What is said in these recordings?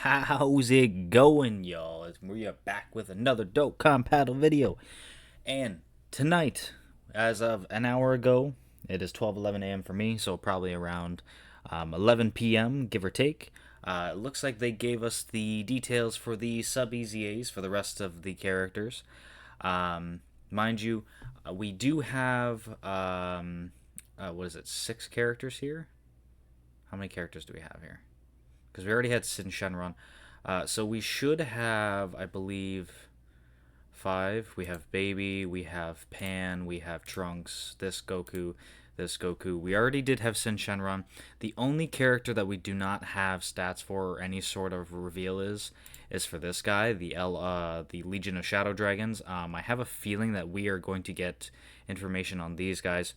How's it going, y'all? We are back with another dope compatible video. And tonight, as of an hour ago, it is 12:11 a.m. for me, so probably around 11 p.m., give or take. It looks like they gave us the details for the sub-EZAs for the rest of the characters. Mind you, we do have, what is it, 6 characters here? How many characters do we have here? Because we already had Sin Shenron. So we should have, I believe, 5. We have Baby, we have Pan, we have Trunks, this Goku, this Goku. We already did have Sin Shenron. The only character that we do not have stats for or any sort of reveal is for this guy, the Legion of Shadow Dragons. I have a feeling that we are going to get information on these guys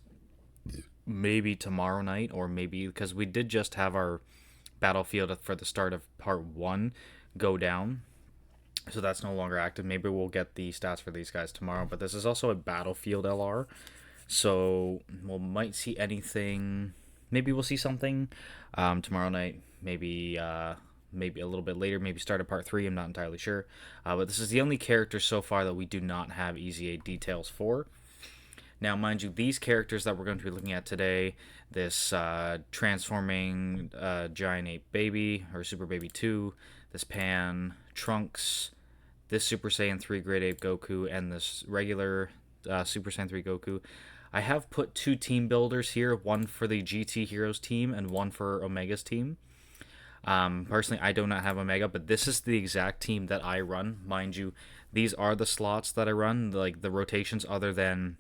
maybe tomorrow night, or maybe because we did just have our battlefield for the start of part 1 go down, so that's no longer active. Maybe we'll get the stats for these guys tomorrow, but this is also a battlefield LR, so we might see anything. Maybe we'll see something tomorrow night, maybe maybe a little bit later, maybe start of part 3. I'm not entirely sure, but this is the only character so far that we do not have EZA details for. Now, mind you, these characters that we're going to be looking at today, this transforming giant ape baby, or super baby 2, this Pan, Trunks, this Super Saiyan 3 Great Ape Goku, and this regular Super Saiyan 3 Goku. I have put 2 team builders here, one for the GT Heroes team and one for Omega's team. Personally, I do not have Omega, but this is the exact team that I run. Mind you, these are the slots that I run, like the rotations, other than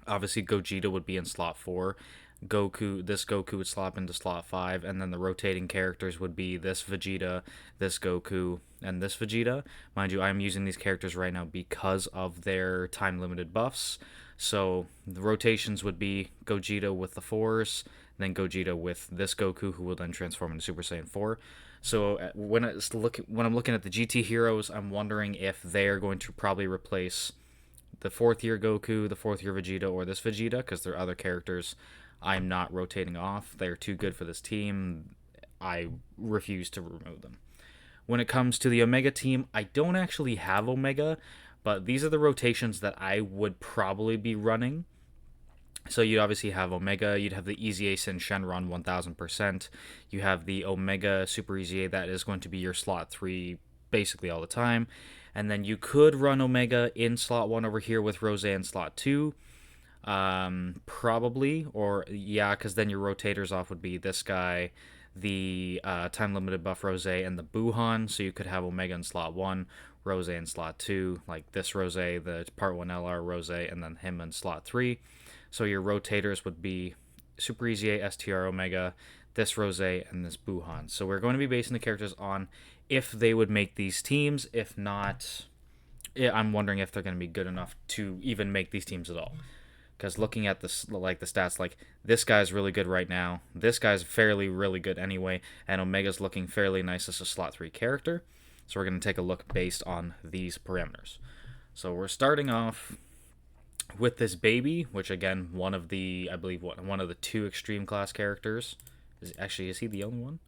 obviously Gogeta would be in slot 4. This Goku would slot into slot 5, and then the rotating characters would be this Vegeta, this Goku, and this Vegeta. Mind you, I'm using these characters right now because of their time limited buffs. So the rotations would be Gogeta with the 4s, then Gogeta with this Goku, who will then transform into Super Saiyan 4. So when I'm looking at the GT heroes, I'm wondering if they're going to probably replace the 4th year Goku, the 4th year Vegeta, or this Vegeta, because they're other characters I'm not rotating off. They're too good for this team. I refuse to remove them. When it comes to the Omega team, I don't actually have Omega, but these are the rotations that I would probably be running. So you'd obviously have Omega, you'd have the EZA Sin Shenron 1000%, you have the Omega Super EZA that is going to be your slot 3 basically all the time, and then you could run Omega in slot 1 over here with Rose in slot 2, probably, or yeah, because then your rotators off would be this guy, the time limited buff Rose, and the Buhan, so you could have Omega in slot 1, Rose in slot 2, like this Rose, the part 1 LR Rose, and then him in slot 3. So your rotators would be Super EZA, STR Omega, this Rose, and this Buhan. So we're going to be basing the characters on if they would make these teams. If not, yeah, I'm wondering if they're going to be good enough to even make these teams at all. Because looking at this, like the stats, like this guy's really good right now. This guy's fairly really good anyway, and Omega's looking fairly nice as a slot 3 character. So we're going to take a look based on these parameters. So we're starting off with this baby, which again, one of the, I believe, one of the 2 extreme class characters. Is he the only one?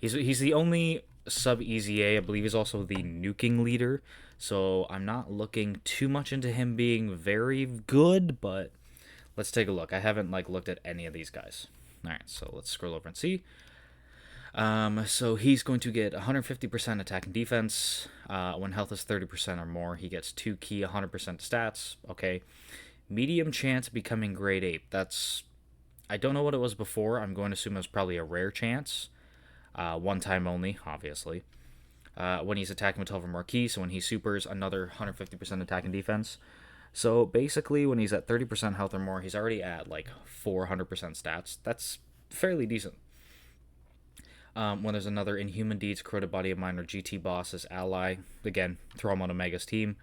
He's the only sub EZA. I believe he's also the nuking leader. So I'm not looking too much into him being very good, but let's take a look. I haven't looked at any of these guys. All right, so let's scroll over and see. So he's going to get 150% attack and defense. When health is 30% or more, he gets 2 key 100% stats. Okay. Medium chance becoming grade 8. That's, I don't know what it was before. I'm going to assume it was probably a rare chance. One time only, obviously. When he's attacking with 12 or more keys, so when he supers, another 150% attack and defense. So basically, when he's at 30% health or more, he's already at 400% stats. That's fairly decent. When there's another Inhuman Deeds, Corroded Body of Mine, or GT boss as ally, again, throw him on Omega's team.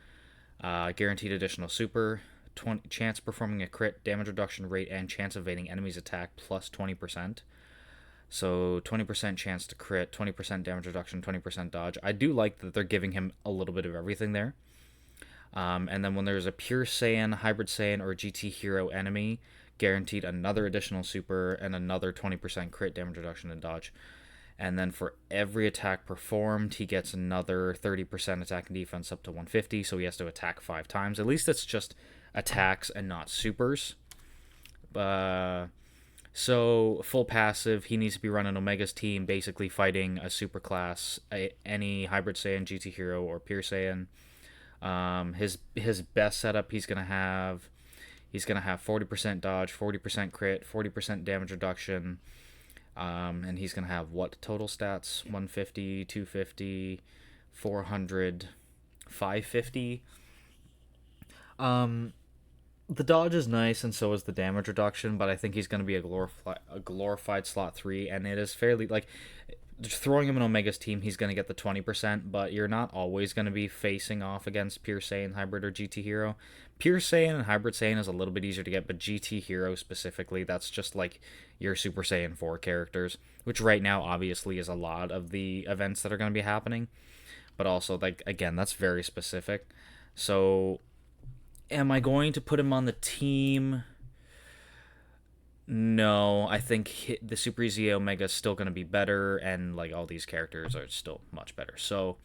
Guaranteed additional super, chance performing a crit, damage reduction rate, and chance evading enemies' attack plus 20%. So 20% chance to crit, 20% damage reduction, 20% dodge. I do like that they're giving him a little bit of everything there. And then when there's a Pure Saiyan, Hybrid Saiyan, or GT Hero enemy, guaranteed another additional super and another 20% crit, damage reduction, and dodge. And then for every attack performed, he gets another 30% attack and defense up to 150, so he has to attack 5 times. At least it's just attacks and not supers. So full passive, he needs to be running Omega's team, basically fighting a super class, any Hybrid Saiyan, GT Hero, or Pure Saiyan. His best setup, he's gonna have 40% dodge, 40% crit, 40% damage reduction, and he's gonna have what total stats? 150, 250, 400, 550. The dodge is nice, and so is the damage reduction, but I think he's going to be a glorified slot 3, and it is fairly, like, throwing him in Omega's team, he's going to get the 20%, but you're not always going to be facing off against Pure Saiyan, Hybrid, or GT Hero. Pure Saiyan and Hybrid Saiyan is a little bit easier to get, but GT Hero specifically, that's just like your Super Saiyan 4 characters, which right now obviously is a lot of the events that are going to be happening, but also, like, again, that's very specific. So am I going to put him on the team? No, I think the Super Easy Omega is still going to be better, and like all these characters are still much better. So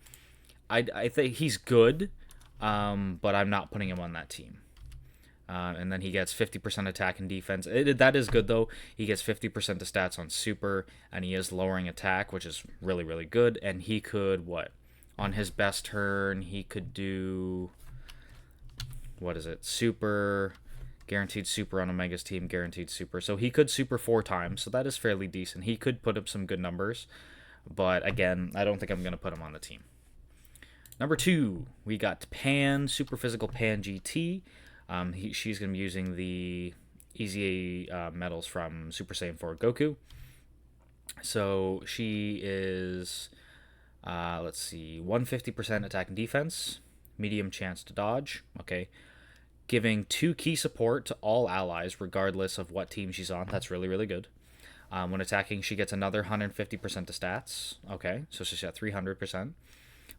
I think he's good, but I'm not putting him on that team. And then he gets 50% attack and defense. That is good, though. He gets 50% of stats on Super, and he is lowering attack, which is really, really good. And he could, on his best turn, he could do, what is it? Super, guaranteed super on Omega's team, guaranteed super. So he could super 4 times, so that is fairly decent. He could put up some good numbers, but again, I don't think I'm going to put him on the team. Number 2, we got Pan, Super Physical Pan GT. She's going to be using the Easy medals from Super Saiyan 4 Goku. So she is, 150% attack and defense, medium chance to dodge, okay, giving 2 key support to all allies regardless of what team she's on. That's really, really good. When attacking, she gets another 150% to stats, okay, so she's at 300%.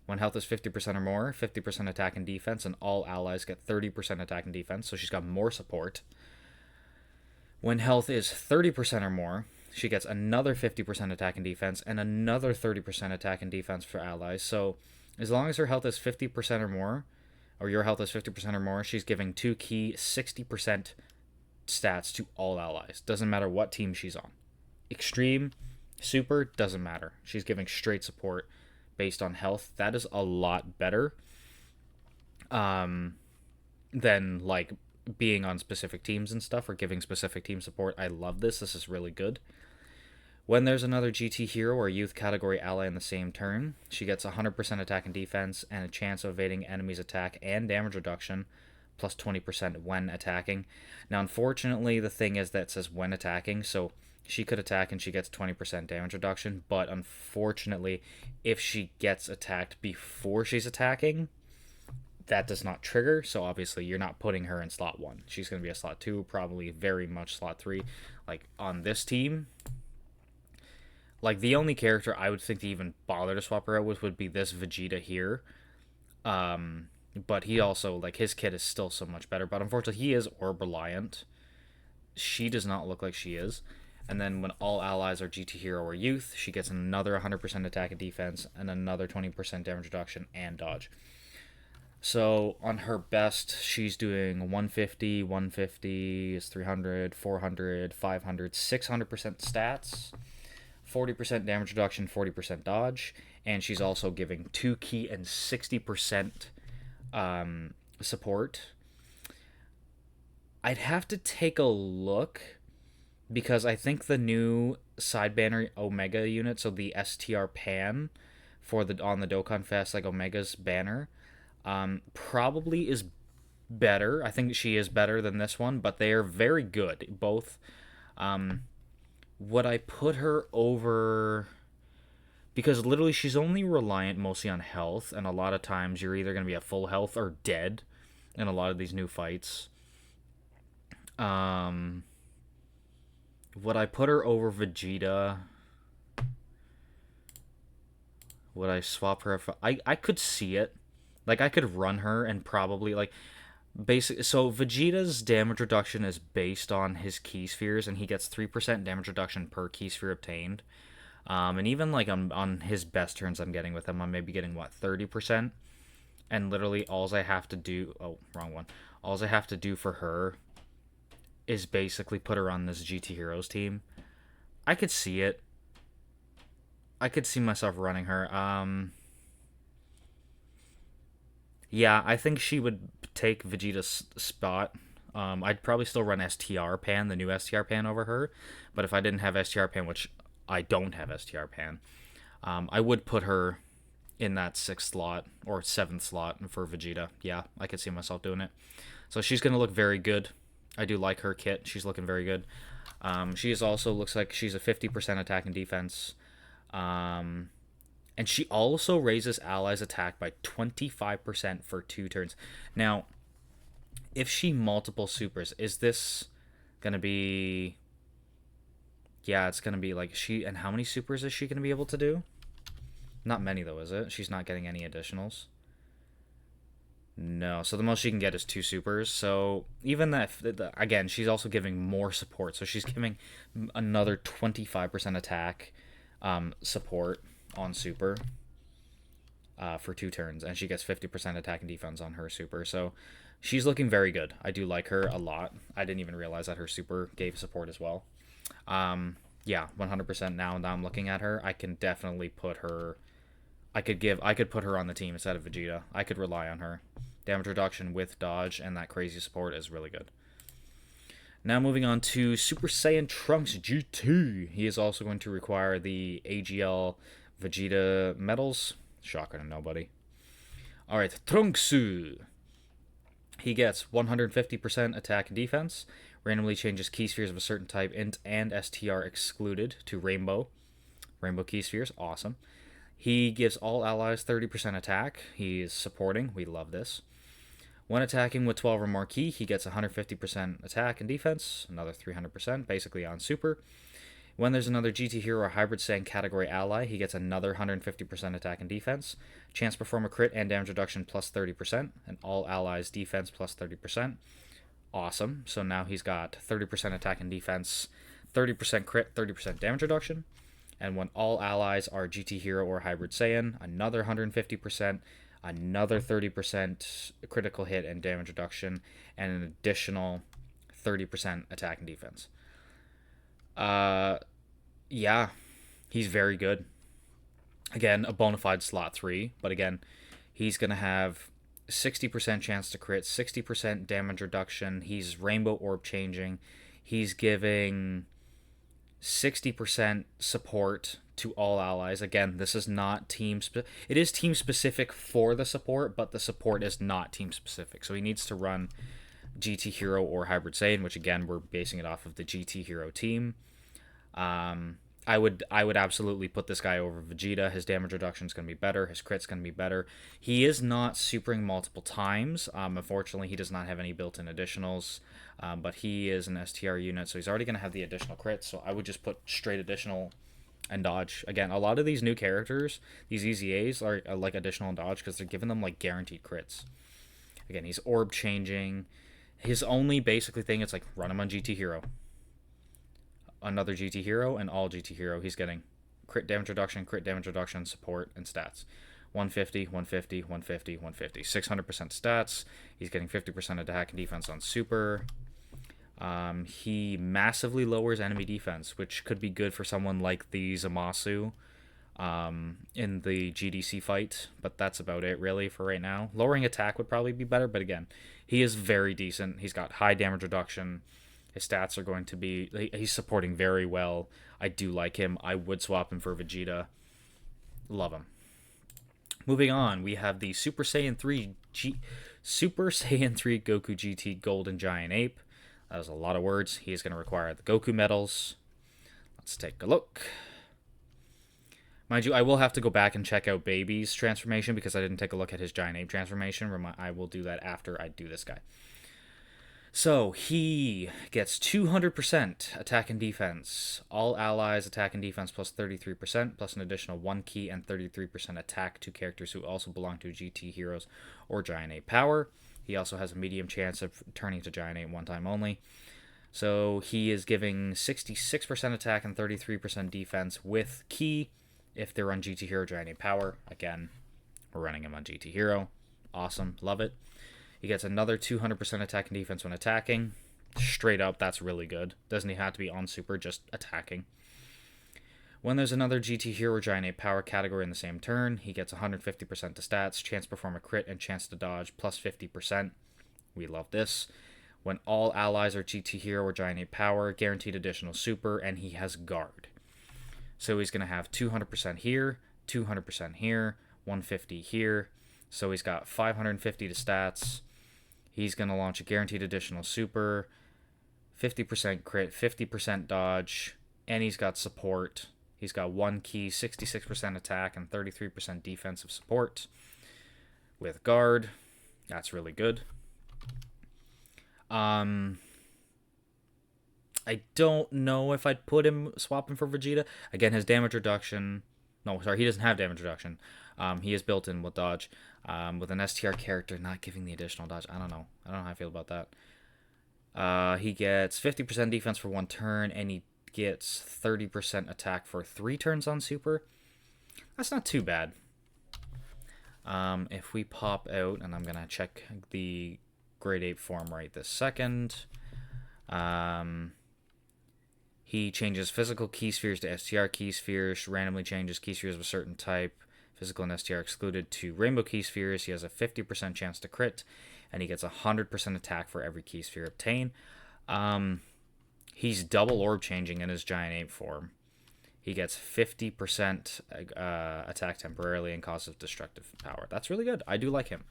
When health is 50% or more, 50% attack and defense, and all allies get 30% attack and defense, so she's got more support. When health is 30% or more, she gets another 50% attack and defense, and another 30% attack and defense for allies. So as long as her health is 50% or more, or your health is 50% or more, she's giving 2 key 60% stats to all allies. Doesn't matter what team she's on. Extreme, super, doesn't matter. She's giving straight support based on health. That is a lot better than, like, being on specific teams and stuff, or giving specific team support. I love this. This is really good. When there's another GT hero or youth category ally in the same turn, she gets 100% attack and defense and a chance of evading enemies' attack and damage reduction, plus 20% when attacking. Now, unfortunately, the thing is that it says when attacking, so she could attack and she gets 20% damage reduction, but unfortunately, if she gets attacked before she's attacking, that does not trigger, so obviously you're not putting her in slot 1. She's going to be a slot 2, probably very much slot 3. Like, on this team, like, the only character I would think to even bother to swap her out with would be this Vegeta here. But he also, like, his kit is still so much better. But unfortunately, he is orb reliant. She does not look like she is. And then when all allies are GT Hero or Youth, she gets another 100% attack and defense and another 20% damage reduction and dodge. So on her best, she's doing 150, 150 is 300, 400, 500, 600% stats. 40% damage reduction, 40% dodge, and she's also giving 2 key and 60% support. I'd have to take a look, because I think the new side banner Omega unit, so the STR Pan for the on the Dokkan Fest, like Omega's banner, probably is better. I think she is better than this one, but they are very good. Both. Would I put her over? Because literally she's only reliant mostly on health, and a lot of times you're either going to be at full health or dead in a lot of these new fights. Would I put her over Vegeta? Would I swap her? I could see it. Like, I could run her and probably, like, so Vegeta's damage reduction is based on his key spheres, and he gets 3% damage reduction per key sphere obtained. And even like on his best turns I'm getting with him, I'm maybe getting what, 30%? And literally alls I have to do, oh, wrong one. Alls I have to do for her is basically put her on this GT Heroes team. I could see it. I could see myself running her. Yeah, I think she would take Vegeta's spot. I'd probably still run STR Pan, the new STR Pan, over her. But if I didn't have STR Pan, which I don't have STR Pan, I would put her in that 6th slot or 7th slot for Vegeta. Yeah, I could see myself doing it. So she's going to look very good. I do like her kit. She's looking very good. She is also looks like she's a 50% attack and defense. And she also raises allies' attack by 25% for 2 turns. Now, if she multiple supers, is this going to be... Yeah, it's going to be like she... And how many supers is she going to be able to do? Not many, though, is it? She's not getting any additionals. No, so the most she can get is 2 supers. So even that, again, she's also giving more support. So she's giving another 25% attack support on super for 2 turns, and she gets 50% attack and defense on her super. So she's looking very good. I do like her a lot. I didn't even realize that her super gave support as well. Yeah, 100% now that I'm looking at her, I can definitely put her... I could put her on the team instead of Vegeta. I could rely on her. Damage reduction with dodge and that crazy support is really good. Now moving on to Super Saiyan Trunks GT. He is also going to require the AGL Vegeta medals. Shocker to nobody. Alright, Trunksu. He gets 150% attack and defense. Randomly changes key spheres of a certain type, int and STR excluded, to rainbow. Rainbow key spheres, awesome. He gives all allies 30% attack. He's supporting. We love this. When attacking with 12 or more ki, he gets 150% attack and defense, another 300%, basically on super. When there's another GT Hero or Hybrid Saiyan category ally, he gets another 150% attack and defense. Chance to perform a crit and damage reduction plus 30%, and all allies defense plus 30%. Awesome. So now he's got 30% attack and defense, 30% crit, 30% damage reduction. And when all allies are GT Hero or Hybrid Saiyan, another 150%, another 30% critical hit and damage reduction, and an additional 30% attack and defense. Yeah, he's very good. Again, a bona fide slot 3, but again, he's going to have 60% chance to crit, 60% damage reduction. He's rainbow orb changing. He's giving 60% support to all allies. Again, this is not it is team specific for the support, but the support is not team specific. So he needs to run GT Hero or Hybrid Saiyan, which again, we're basing it off of the GT Hero team. I would absolutely put this guy over Vegeta. His damage reduction is going to be better. His crit's going to be better. He is not supering multiple times. Unfortunately, he does not have any built-in additionals. But he is an STR unit, so he's already going to have the additional crits. So I would just put straight additional and dodge. Again, a lot of these new characters, these EZAs, are like additional and dodge because they're giving them like guaranteed crits. Again, he's orb changing. His only basically thing is like run him on GT Hero. Another GT Hero, and all GT Hero, he's getting crit damage reduction, support, and stats. 150, 150, 150, 150. 600% stats. He's getting 50% attack and defense on super. He massively lowers enemy defense, which could be good for someone like the Zamasu in the GDC fight, but that's about it really for right now. Lowering attack would probably be better, but again, he is very decent. He's got high damage reduction. His stats are going to be... He's supporting very well. I do like him. I would swap him for Vegeta. Love him. Moving on, we have the Super Saiyan 3 Goku GT Golden Giant Ape. That was a lot of words. He is going to require the Goku medals. Let's take a look. Mind you, I will have to go back and check out Baby's transformation because I didn't take a look at his Giant Ape transformation. I will do that after I do this guy. So, he gets 200% attack and defense. All allies attack and defense plus 33%, plus an additional 1 ki and 33% attack to characters who also belong to GT Heroes or Giant Ape power. He also has a medium chance of turning to Giant Ape one time only. So he is giving 66% attack and 33% defense with key if they're on GT Hero Giant Ape Power. Again, we're running him on GT Hero. Awesome. Love it. He gets another 200% attack and defense when attacking. Straight up, that's really good. Doesn't he have to be on super, just attacking. When there's another GT Hero Giant Ape Power category in the same turn, he gets 150% to stats, chance to perform a crit, and chance to dodge plus 50%. We love this. When all allies are GT Hero or Giant Ape Power, guaranteed additional super, and he has guard. So he's going to have 200% here, 200% here, 150 here. So he's got 550 to stats. He's going to launch a guaranteed additional super, 50% crit, 50% dodge, and he's got support. He's got one key, 66% attack, and 33% defensive support with guard. That's really good. I don't know if I'd swap him for Vegeta. Again, his damage reduction. No, sorry, he doesn't have damage reduction. He is built in with dodge. With an STR character not giving the additional dodge. I don't know how I feel about that. He gets 50% defense for one turn, and he gets 30% attack for 3 turns on super. That's not too bad. If we pop out, and I'm going to check the Grade 8 form right this second. He changes physical key spheres to STR key spheres, randomly changes key spheres of a certain type, physical and STR excluded, to rainbow key spheres. He has a 50% chance to crit, and he gets 100% attack for every key sphere obtained. He's double orb changing in his giant ape form. He gets 50% attack temporarily and causes destructive power. That's really good. I do like him.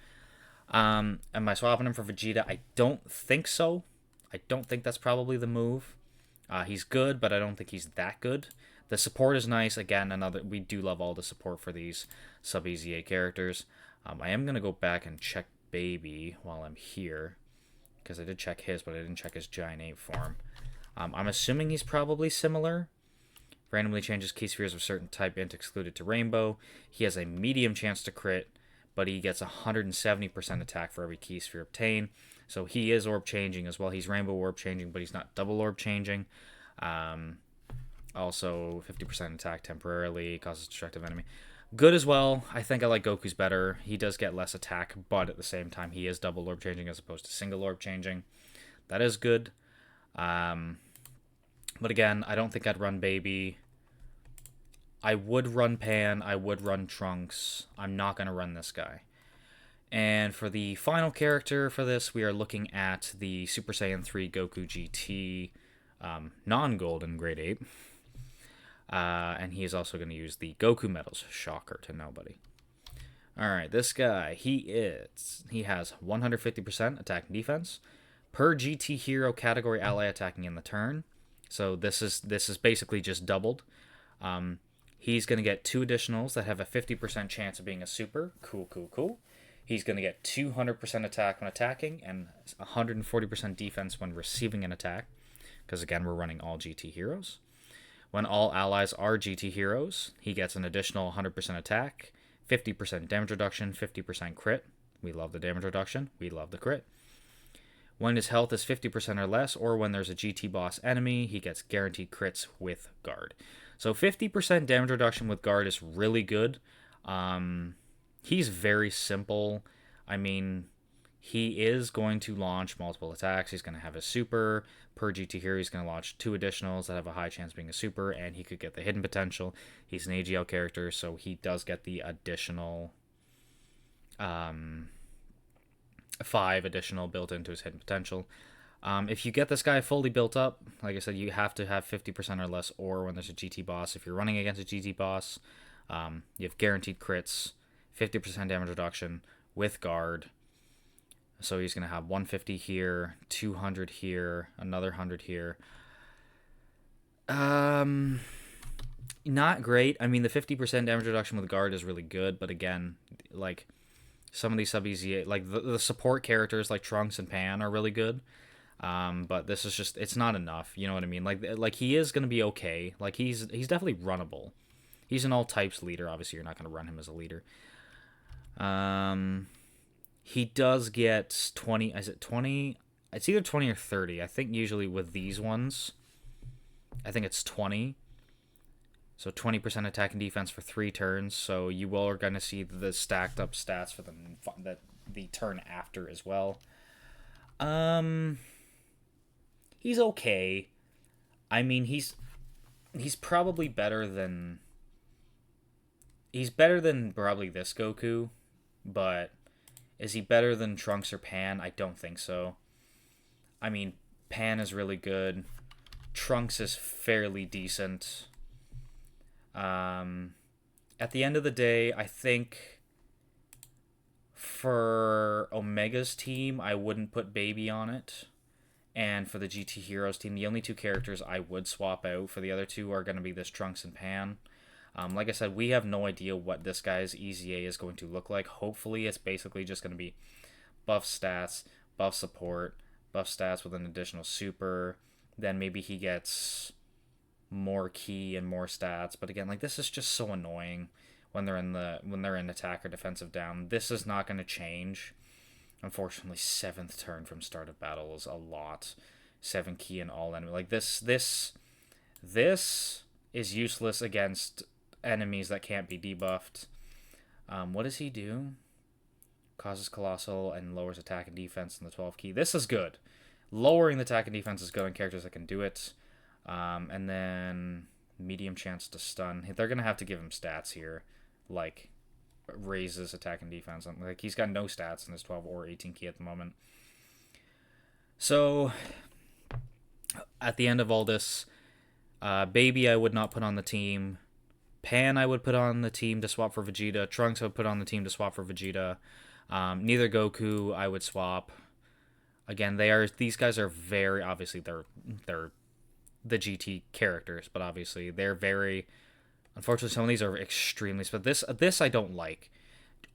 Am I swapping him for Vegeta? I don't think so. I don't think that's probably the move. He's good, but I don't think he's that good. The support is nice. Again, we do love all the support for these sub-EZA characters. I am going to go back and check Baby while I'm here, because I did check his, but I didn't check his giant ape form. I'm assuming he's probably similar. Randomly changes key spheres of a certain type, int excluded, to rainbow. He has a medium chance to crit, but he gets 170% attack for every key sphere obtained. So he is orb changing as well. He's rainbow orb changing, but he's not double orb changing. Also, 50% attack temporarily, causes destructive enemy. Good as well. I think I like Goku's better. He does get less attack, but at the same time, he is double orb changing as opposed to single orb changing. That is good. But again, I don't think I'd run Baby. I would run Pan. I would run Trunks. I'm not going to run this guy. And for the final character for this, we are looking at the Super Saiyan 3 Goku GT non-golden Grade 8. And he is also going to use the Goku medals. Shocker to nobody. Alright, this guy, he has 150% attack and defense per GT hero category ally attacking in the turn. So this is basically just doubled. He's going to get 2 additionals that have a 50% chance of being a super. Cool. He's going to get 200% attack when attacking and 140% defense when receiving an attack. Because again, we're running all GT heroes. When all allies are GT heroes, he gets an additional 100% attack, 50% damage reduction, 50% crit. We love the damage reduction. We love the crit. When his health is 50% or less, or when there's a GT boss enemy, he gets guaranteed crits with guard. So 50% damage reduction with guard is really good. He's very simple. I mean, he is going to launch multiple attacks. He's going to have a super. Per GT hero, he's going to launch 2 additionals that have a high chance of being a super, and he could get the hidden potential. He's an AGL character, so he does get the additional 5 additional built into his hidden potential. If you get this guy fully built up, like I said, you have to have 50% or less, or when there's a GT boss. If you're running against a GT boss, you have guaranteed crits, 50% damage reduction with guard. So he's going to have 150 here, 200 here, another 100 here. Not great. I mean, the 50% damage reduction with guard is really good, but again, like, some of these sub-EZA, like, the support characters like Trunks and Pan are really good. But this is just, it's not enough, you know what I mean? Like he is going to be okay. Like, he's definitely runnable. He's an all types leader. Obviously, you're not going to run him as a leader. He does get 20 It's either 20 or 30. I think usually with these ones, I think it's 20. So 20% attack and defense for 3 turns. So you are going to see the stacked up stats for the turn after as well. He's okay. I mean, he's probably better than probably this Goku, but is he better than Trunks or Pan? I don't think so. I mean, Pan is really good. Trunks is fairly decent. At the end of the day, I think for Omega's team, I wouldn't put Baby on it. And for the GT Heroes team, the only 2 characters I would swap out for the other 2 are going to be this Trunks and Pan. Like I said, we have no idea what this guy's EZA is going to look like. Hopefully, it's basically just going to be buff stats, buff support, buff stats with an additional super. Then maybe he gets more ki and more stats. But again, like, this is just so annoying when they're in attack or defensive down. This is not going to change. Unfortunately, 7th turn from start of battle is a lot. 7 ki and all enemy. Like, this is useless against enemies that can't be debuffed. What does he do? Causes colossal and lowers attack and defense in the 12 ki. This is good. Lowering the attack and defense is good on characters that can do it. And then medium chance to stun. They're going to have to give him stats here. Like, raises attack and defense. Like, he's got no stats in his 12 or 18 ki at the moment. So, at the end of all this, Baby I would not put on the team. Pan I would put on the team to swap for Vegeta. Trunks I would put on the team to swap for Vegeta. Neither Goku I would swap. Again, these guys are very, obviously they're the GT characters, but obviously they're very, unfortunately some of these are extremely, but this I don't like,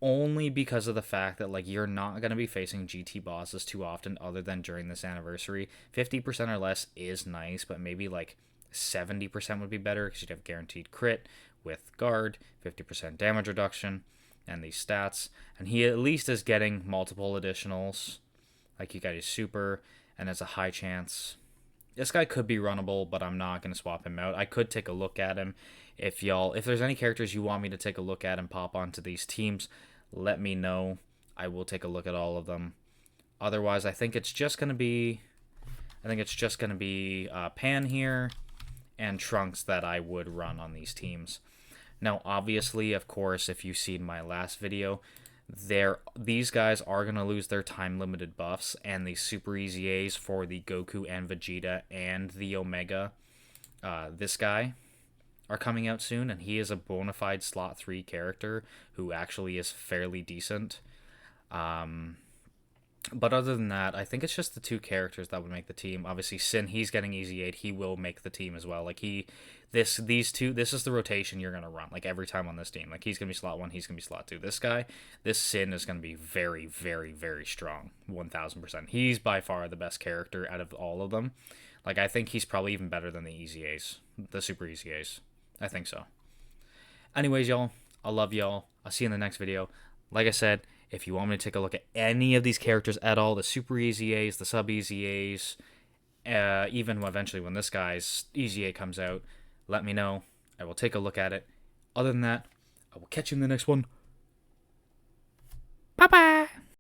only because of the fact that, like, you're not going to be facing GT bosses too often other than during this anniversary. 50% or less is nice, but maybe like 70% would be better because you'd have guaranteed crit with guard, 50% damage reduction, and these stats. And he at least is getting multiple additionals. Like, you got his super, and there's a high chance. This guy could be runnable, but I'm not going to swap him out. I could take a look at him. If there's any characters you want me to take a look at and pop onto these teams, let me know. I will take a look at all of them. Otherwise, I think it's just going to be Pan here and Trunks that I would run on these teams. Now, obviously, of course, if you've seen my last video, these guys are going to lose their time-limited buffs, and the Super EZAs for the Goku and Vegeta and the Omega, this guy, are coming out soon, and he is a bona fide slot 3 character who actually is fairly decent. But other than that, I think it's just the 2 characters that would make the team. Obviously, Sin, he's getting EZ8. He will make the team as well. Like, these 2, this is the rotation you're going to run, like, every time on this team. Like, he's going to be slot 1, he's going to be slot 2. This Sin is going to be very, very, very strong. 1000%. He's by far the best character out of all of them. Like, I think he's probably even better than the EZAs, the Super EZAs. I think so. Anyways, y'all, I love y'all. I'll see you in the next video. Like I said, if you want me to take a look at any of these characters at all, the Super EZAs, the Sub EZAs, even eventually when this guy's EZA comes out, let me know. I will take a look at it. Other than that, I will catch you in the next one. Bye-bye!